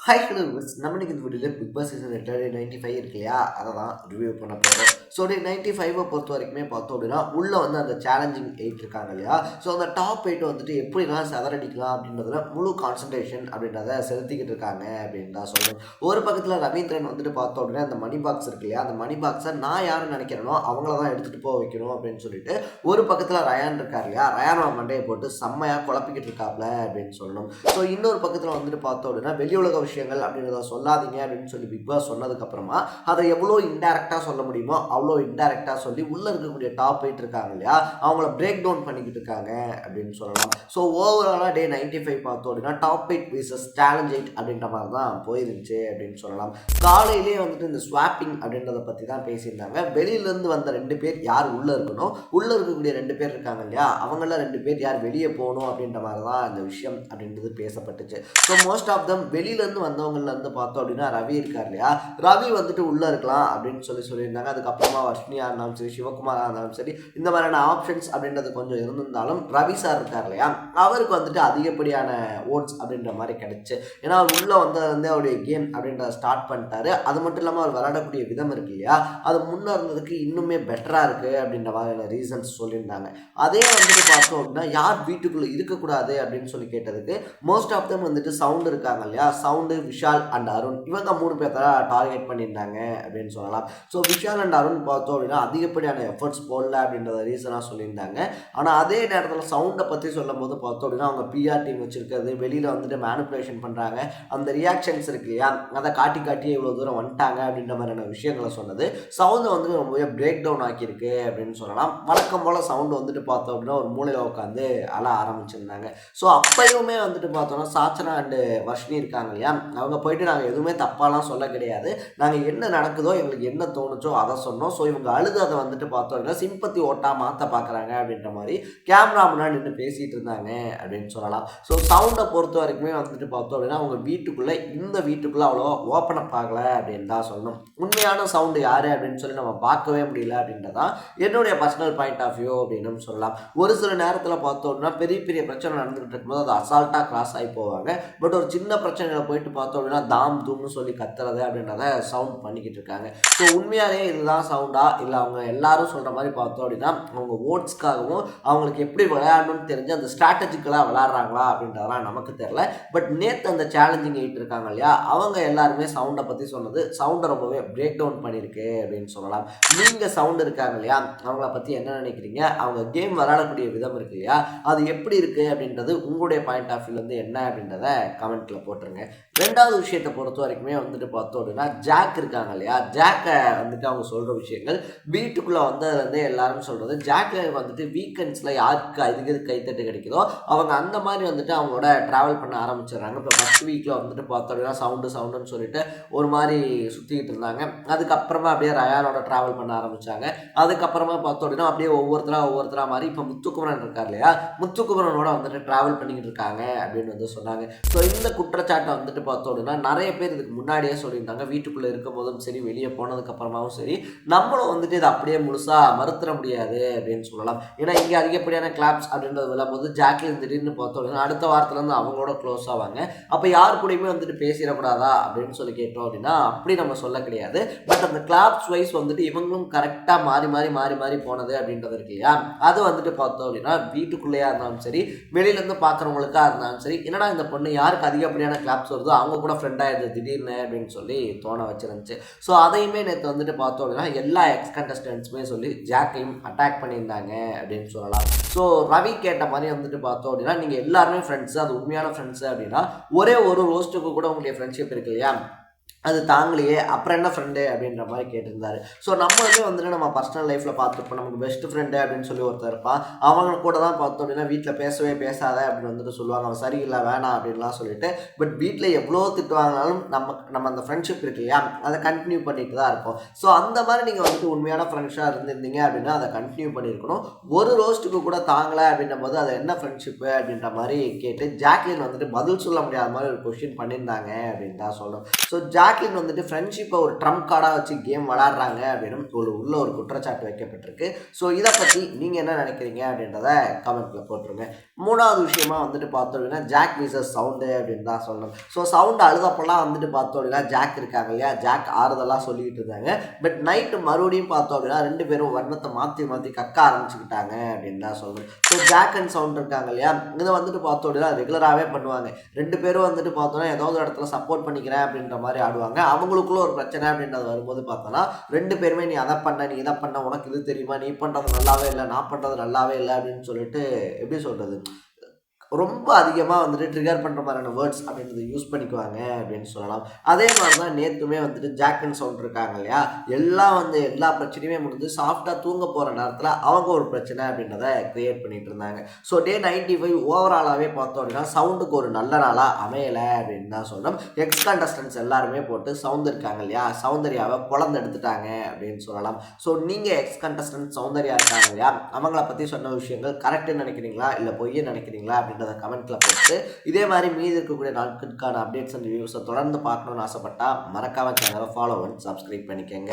Hi hello நம்ம இந்த வீடியோவில் பிக் பாஸ் சீசன் 95 இருக்கு இல்லையா, அதை தான் ரிவ்யூ பண்ண போகிறோம். ஸோ 95 பொறுத்த வரைக்குமே பார்த்தோம் அப்படின்னா உள்ளே வந்து அந்த சேலஞ்சிங் 8 இருக்காங்க இல்லையா, ஸோ அந்த டாப் 8 வந்துட்டு எப்படிலாம் சதறடிக்கலாம் அப்படின்றதுல முழு கான்சன்ட்ரேஷன் அப்படின்றத செலுத்திக்கிட்டு இருக்காங்க அப்படின்னு தான் சொல்கிறேன். ஒரு பக்கத்தில் ரவீந்திரன் வந்துட்டு பார்த்தோம் அப்படின்னா அந்த மணி பாக்ஸ் இருக்கு இல்லையா, அந்த மணி பாக்ஸை நான் யாரும் நினைக்கிறேனோ அவங்கள தான் எடுத்துகிட்டு போக வைக்கணும் அப்படின்னு சொல்லிட்டு ஒரு பக்கத்தில் ரயான் இருக்கார் இல்லையா, ரயானோட மண்டையை போட்டு செம்மையாக குழப்பிக்கிட்டு இருக்காப்ல அப்படின்னு சொல்லணும். ஸோ இன்னொரு பக்கத்தில் வந்துட்டு பார்த்தோம் அப்படின்னா வெளி உலக விஷயங்கள் அப்படின்றத சொல்லாதீங்க அப்படின்னு சொல்லி பிக் பாஸ் சொன்னதுக்கப்புறமா அதை எவ்வளோ இன்டைரக்டாக சொல்ல முடியுமோ அவ்வளோ இன்டைரக்டாக சொல்லி உள்ளே இருக்கக்கூடிய டாப் 8 இருக்காங்க இல்லையா, அவங்கள பிரேக் டவுன் பண்ணிக்கிட்டு இருக்காங்க அப்படின்னு சொல்லலாம். ஸோ ஓவராலாக டே 95 பார்த்தோம் அப்படின்னா டாப் 8 விசஸ் சேலஞ்ச் 8 அப்படின்ற மாதிரி தான் போயிருந்துச்சு அப்படின்னு சொல்லலாம். காலையிலேயே வந்துட்டு இந்த ஸ்வாப்பிங் அப்படின்றத பற்றி தான் பேசியிருந்தாங்க. வெளியிலேருந்து வந்த 2 பேர் யார் உள்ளே இருக்கணும், உள்ளே இருக்கக்கூடிய 2 பேர் இருக்காங்க இல்லையா, அவங்கள 2 பேர் யார் வெளியே போகணும் அப்படின்ற மாதிரி தான் இந்த விஷயம் அப்படின்றது பேசப்பட்டுச்சு. ஸோ மோஸ்ட் ஆஃப் தம் வெளியிலேருந்து வந்தவங்கலேருந்து பார்த்தோம் அப்படின்னா ரவி இருக்கார் இல்லையா, ரவி வந்துட்டு உள்ளே இருக்கலாம் அப்படின்னு சொல்லியிருந்தாங்க. அதுக்கப்புறமா வர்ஷினியாக இருந்தாலும் சரி, சிவகுமாராக இருந்தாலும் சரி, இந்த மாதிரியான ஆப்ஷன்ஸ் அப்படின்றது கொஞ்சம் இருந்திருந்தாலும் ரவி சார் இருக்கார் இல்லையா, அவருக்கு வந்துட்டு அதிகப்படியான ஓட்ஸ் அப்படின்ற மாதிரி கிடைச்சு. ஏன்னா அவர் உள்ளே வந்ததுலேருந்தே அவருடைய கேம் அப்படின்றத ஸ்டார்ட் பண்ணிட்டாரு. அது மட்டும் இல்லாமல் அவர் விளையாடக்கூடிய விதம் இருக்கு இல்லையா, அது முன்னே இருந்ததுக்கு இன்னுமே பெட்டராக இருக்குது அப்படின்ற மாதிரியான ரீசன்ஸ் சொல்லியிருந்தாங்க. அதே வந்துட்டு பார்த்தோம் அப்படின்னா யார் வீட்டுக்குள்ளே இருக்கக்கூடாது அப்படின்னு சொல்லி கேட்டதுக்கு மோஸ்ட் ஆஃப் தம் வந்துட்டு சவுண்ட் இருக்காங்க இல்லையா, சவுண்டு, விஷால் அண்ட் அருண், இவங்க 3 பேர் தான் டார்கெட் பண்ணியிருந்தாங்க அப்படின்னு சொல்லலாம். ஸோ விஷால் அண்ட் அருண் பார்த்தோம் அப்படின்னா அதிகப்படியான எஃபர்ட்ஸ் போடல அப்படின்றத ரீசனாக சொல்லியிருந்தாங்க. ஆனால் அதே நேரத்தில் சவுண்டை பற்றி சொல்லும் போது பார்த்தோம் அப்படின்னா அவங்க பிஆர் டீம் வச்சிருக்கிறது, வெளியில் வந்துட்டு மேனிப்புலேஷன் பண்ணுறாங்க, அந்த ரியாக்ஷன்ஸ் இருக்கு இல்லையா, அதை காட்டி இவ்வளோ தூரம் வந்துட்டாங்க அப்படின்ற மாதிரியான விஷயங்களை சொன்னது சவுண்டை வந்துட்டு ரொம்பவே பிரேக் டவுன் ஆக்கியிருக்கு அப்படின்னு சொல்லலாம். வழக்கம் போல் சவுண்டு வந்துட்டு பார்த்தோம் அப்படின்னா ஒரு மூலையில் உட்காந்து அழ ஆரம்பிச்சிருந்தாங்க. ஸோ அப்பயுமே வந்துட்டு பார்த்தோம்னா சாச்சனா அண்டு வர்ஷினி இருக்காங்க இல்லையா, அவங்க போயிட்டு நாங்கள் எதுவுமே தப்பாலாம் சொல்ல கிடையாது, நாங்கள் என்ன நடக்குதோ எங்களுக்கு என்ன தோணுச்சோ அதை சொன்னோம். ஸோ இவங்க அழுது அதை வந்துட்டு பார்த்தோம்னா சிம்பத்தி ஓட்டாக மாற்ற பார்க்குறாங்க அப்படின்ற மாதிரி கேமரா முன்னாடி நின்று பேசிகிட்டு இருந்தாங்க அப்படின்னு சொல்லலாம். ஸோ சவுண்டை பொறுத்த வரைக்குமே வந்துட்டு பார்த்தோம் அப்படின்னா அவங்க வீட்டுக்குள்ளே இந்த வீட்டுக்குள்ளே அவ்வளோ ஓப்பன் அப் ஆகலை அப்படின்னு தான் சொல்லணும். உண்மையான சவுண்டு யார் அப்படின்னு சொல்லி நம்ம பார்க்கவே முடியல அப்படின்றதான் என்னுடைய பர்சனல் பாயிண்ட் ஆஃப் வியூ அப்படின்னு சொல்லலாம். ஒரு சில நேரத்தில் பார்த்தோம்னா பெரிய பெரிய பிரச்சனை நடந்துகிட்டு இருக்கும்போது அது அசால்ட்டாக கிராஸ் ஆகி போவாங்க. பட் ஒரு சின்ன பிரச்சனையில் போயிட்டு பார்த்தோம் அப்படின்னா தாம் தூம்னு சொல்லி கத்துறது அப்படின்றத சவுண்ட் பண்ணிக்கிட்டு இருக்காங்க. ஸோ உண்மையாலே இதுதான் சவுண்டா இல்லை அவங்க எல்லாரும் சொல்கிற மாதிரி பார்த்தோம் அப்படின்னா அவங்க ஓட்ஸ்க்காகவும் அவங்களுக்கு எப்படி விளையாடணும்னு தெரிஞ்சு அந்த ஸ்ட்ராட்டஜிக்கலாக விளையாடுறாங்களா அப்படின்றதெல்லாம் நமக்கு தெரியல. பட் நேற்று அந்த சேலஞ்சிங் 8 இருக்காங்க இல்லையா, அவங்க எல்லாருமே சவுண்டை பற்றி சொன்னது சவுண்டை ரொம்பவே பிரேக் டவுன் பண்ணியிருக்கு அப்படின்னு சொல்லலாம். நீங்கள் சவுண்ட் இருக்காங்க இல்லையா, அவங்கள பற்றி என்ன நினைக்கிறீங்க, அவங்க கேம் விளையாடக்கூடிய விதம் இருக்கு இல்லையா, அது எப்படி இருக்குது அப்படின்றது உங்களுடைய பாயிண்ட் ஆஃப் வியூலேருந்து என்ன அப்படின்றத கமெண்ட்டில் போட்டுருங்க. ரெண்டாவது விஷயத்தை பொறுத்த வரைக்குமே வந்துட்டு பார்த்தோம் அப்படின்னா ஜாக் இருக்காங்க இல்லையா, ஜாக்கை வந்துட்டு அவங்க சொல்கிற விஷயங்கள் வீட்டுக்குள்ளே வந்ததுலேருந்தே எல்லாரும் சொல்கிறது, ஜாக்கில் வந்துட்டு வீக்கெண்ட்ஸில் யாருக்கு அதிக கைத்தட்டு கிடைக்குதோ அவங்க அந்த மாதிரி வந்துட்டு அவங்களோட ட்ராவல் பண்ண ஆரம்பிச்சிடுறாங்க. இப்போ ஃபஸ்ட் வீக்கில் வந்துட்டு பார்த்தோம் அப்படின்னா சவுண்டுன்னு சொல்லிட்டு ஒரு மாதிரி சுற்றிக்கிட்டு இருந்தாங்க. அதுக்கப்புறமா அப்படியே ரயானோட ட்ராவல் பண்ண ஆரம்பித்தாங்க. அதுக்கப்புறமா பார்த்தோம் அப்படின்னா அப்படியே ஒவ்வொருத்தராக மாதிரி இப்போ முத்துக்குமரன் இருக்கார் இல்லையா, முத்துக்குமரனோட வந்துட்டு ட்ராவல் பண்ணிக்கிட்டு இருக்காங்க அப்படின்னு வந்து சொன்னாங்க. ஸோ இந்த குற்றச்சாட்டை வந்துட்டு பார்த்தோம் அப்படின்னா நிறைய பேர் இதுக்கு முன்னாடியே சொல்லியிருந்தாங்க. வீட்டுக்குள்ளே இருக்கும் போதும் சரி, வெளியே போனதுக்கப்புறமாவும் சரி, நம்மளும் வந்துட்டு இதை அப்படியே முழுசாக மறுத்துற முடியாது அப்படின்னு சொல்லலாம். ஏன்னா இங்கே அதிகப்படியான கிளாப்ஸ் அப்படின்றது விழும்போது ஜாக்லின் திடீர்னு பார்த்தோம் அப்படின்னா அடுத்த வாரத்துலேருந்து அவங்களோட க்ளோஸ் ஆவாங்க. அப்போ யார் கூடயுமே வந்துட்டு பேசிடக்கூடாதா அப்படின்னு சொல்லி கேட்டோம் அப்படின்னா அப்படி நம்ம சொல்ல கிடையாது. பட் அந்த கிளாப்ஸ் வைஸ் வந்துட்டு இவங்களும் கரெக்டாக மாறி போனது அப்படின்றது இருக்கு இல்லையா, அது வந்துட்டு பார்த்தோம் அப்படின்னா வீட்டுக்குள்ளேயா இருந்தாலும் சரி, வெளியிலேருந்து பார்க்குறவங்களுக்கா இருந்தாலும் சரி, என்னடா இந்த பொண்ணு யாருக்கு அதிகப்படியான கிளாப்ஸ் வருதோ அவங்க கூட ஃப்ரெண்டாக இருந்தது திடீர்னு அப்படின்னு சொல்லி தோண வச்சிருந்துச்சு. ஸோ அதையுமே நேற்று வந்துட்டு பார்த்தோம் அப்படின்னா எல்லா எக்ஸ் கண்டஸ்டன்ட்ஸுமே சொல்லி ஜாக்கையும் அட்டாக் பண்ணியிருந்தாங்க அப்படின்னு சொல்லலாம். ஸோ ரவி கேட்ட மாதிரி வந்துட்டு பார்த்தோம் அப்படின்னா நீங்கள் எல்லாருமே ஃப்ரெண்ட்ஸு, அது உண்மையான ஃப்ரெண்ட்ஸு அப்படின்னா ஒரே ஒரு ரோஸ்ட்டுக்கு கூட உங்களுடைய ஃப்ரெண்ட்ஷிப் இருக்கு இல்லையா, அது தாங்கலையே அப்புறம் என்ன ஃப்ரெண்டு அப்படின்ற மாதிரி கேட்டிருந்தாரு. ஸோ நம்மளுமே வந்துட்டு நம்ம பர்சனல் லைஃப்பில் பார்த்துருப்போம், நமக்கு பெஸ்ட் ஃப்ரெண்டு அப்படின்னு சொல்லி ஒருத்தர் இருப்பான், அவங்க கூட தான் பார்த்தோம் அப்படின்னா வீட்டில் பேசவே பேசாத அப்படின்னு வந்துட்டு சொல்லுவாங்க, அவன் சரியில்லை வேணாம் அப்படின்லாம் சொல்லிட்டு. பட் வீட்டில் எவ்வளோ திட்டுவாங்கனாலும் நம்ம அந்த ஃப்ரெண்ட்ஷிப் இருக்கு இல்லையா, அதை கண்டினியூ பண்ணிட்டு தான் இருப்போம். ஸோ அந்த மாதிரி நீங்கள் வந்துட்டு உண்மையான ஃப்ரெண்ட்ஸாக இருந்திருந்தீங்க அப்படின்னா அதை கண்டினியூ பண்ணியிருக்கணும். ஒரு ரோஸ்ட்டுக்கு கூட தாங்கலை அப்படின்ற போது அது என்ன ஃப்ரெண்ட்ஷிப்பு அப்படின்ற மாதிரி கேட்டு ஜாக்லின் வந்துட்டு பதில் சொல்ல முடியாத மாதிரி ஒரு கொஸ்டின் பண்ணியிருந்தாங்க அப்படின்னு தான் சொல்லணும். ஸோ ஜாக்லின் வந்துட்டு ஃப்ரெண்ட்ஷிப்பை ஒரு ட்ரம்ப் கார்டாக வச்சு கேம் விளாட்றாங்க அப்படின்னு உள்ள ஒரு குற்றச்சாட்டு வைக்கப்பட்டிருக்கு. ஸோ இதை பற்றி நீங்கள் என்ன நினைக்கிறீங்க அப்படின்றத கமெண்ட்டில் போட்டுருங்க. மூணாவது விஷயமா வந்துட்டு பார்த்தோம் அப்படின்னா ஜாக் விசஸ் சவுண்டு அப்படின்னு தான் சொல்லணும். ஸோ சவுண்டு அழுதப்பெல்லாம் வந்துட்டு பார்த்தோம் அப்படின்னா ஜாக் இருக்காங்க இல்லையா, ஜாக் ஆறுதலாக சொல்லிக்கிட்டு இருந்தாங்க. பட் நைட்டு மறுபடியும் பார்த்தோம் அப்படின்னா 2 பேரும் வண்ணத்தை மாற்றி கக்க ஆரம்பிச்சுக்கிட்டாங்க அப்படின்னு தான் சொல்லணும். ஸோ ஜாக் அண்ட் சவுண்ட் இருக்காங்க இல்லையா, இதை வந்துட்டு பார்த்தோம் அப்படின்னா ரெகுலராகவே பண்ணுவாங்க. 2 பேரும் வந்துட்டு பார்த்தோன்னா ஏதாவது ஒரு இடத்துல சப்போர்ட் பண்ணிக்கிறேன் அப்படின்ற மாதிரி ஆடுவாங்க. அவங்களுக்குள்ள ஒரு பிரச்சனை அப்படின்றது வரும்போது பார்த்தோன்னா 2 பேருமே நீ அதை பண்ண, நீ இதை பண்ண, உனக்கு இது தெரியுமா, நீ பண்ணுறது நல்லாவே இல்லை, நான் பண்ணுறது நல்லாவே இல்லை அப்படின்னு சொல்லிட்டு எப்படி சொல்கிறது, ரொம்ப அதிகமாக வந்துட்டு ட்ரிகர் பண்ணுற மாதிரியான வேர்ட்ஸ் அப்படின்றது யூஸ் பண்ணிக்குவாங்க அப்படின்னு சொல்லலாம். அதே மாதிரி தான் நேற்றுமே வந்துட்டு ஜாக் அண்ட் சவுண்ட் இருக்காங்க இல்லையா, எல்லா பிரச்சனையுமே முடிஞ்சு சாஃப்டாக தூங்க போகிற நேரத்தில் அவங்க ஒரு பிரச்சனை அப்படின்றத கிரியேட் பண்ணிட்டு இருந்தாங்க. ஸோ டே 95 ஓவராலாகவே பார்த்தோம் அப்படின்னா சவுண்டுக்கு ஒரு நல்ல நாளாக அமையலை அப்படின்னு தான் சொல்லணும். எக்ஸ் கண்டஸ்டன்ஸ் எல்லாருமே போட்டு சவுண்ட் இருக்காங்க இல்லையா, சௌந்தர்யாவை குழந்தை எடுத்துட்டாங்க அப்படின்னு சொல்லலாம். ஸோ நீங்கள் எக்ஸ் கண்டஸ்டன்ட் சௌந்தர்யா இருக்காங்க இல்லையா, அவங்கள பற்றி சொன்ன விஷயங்கள் கரெக்டுன்னு நினைக்கிறீங்களா இல்லை பொய்ன்னு நினைக்கிறீங்களா அப்படின்னு கமெண்ட்ல போட்டு இதே மாதிரி மீதி இருக்கக்கூடிய நாட்களுக்கான அப்டேட்ஸ் அண்ட் ரிவ்யூஸை தொடர்ந்து பார்க்கணும்னு ஆசைப்பட்டா மறக்காம சேனலை ஃபாலோ பண்ணி சப்ஸ்கிரைப் பண்ணிக்கங்க.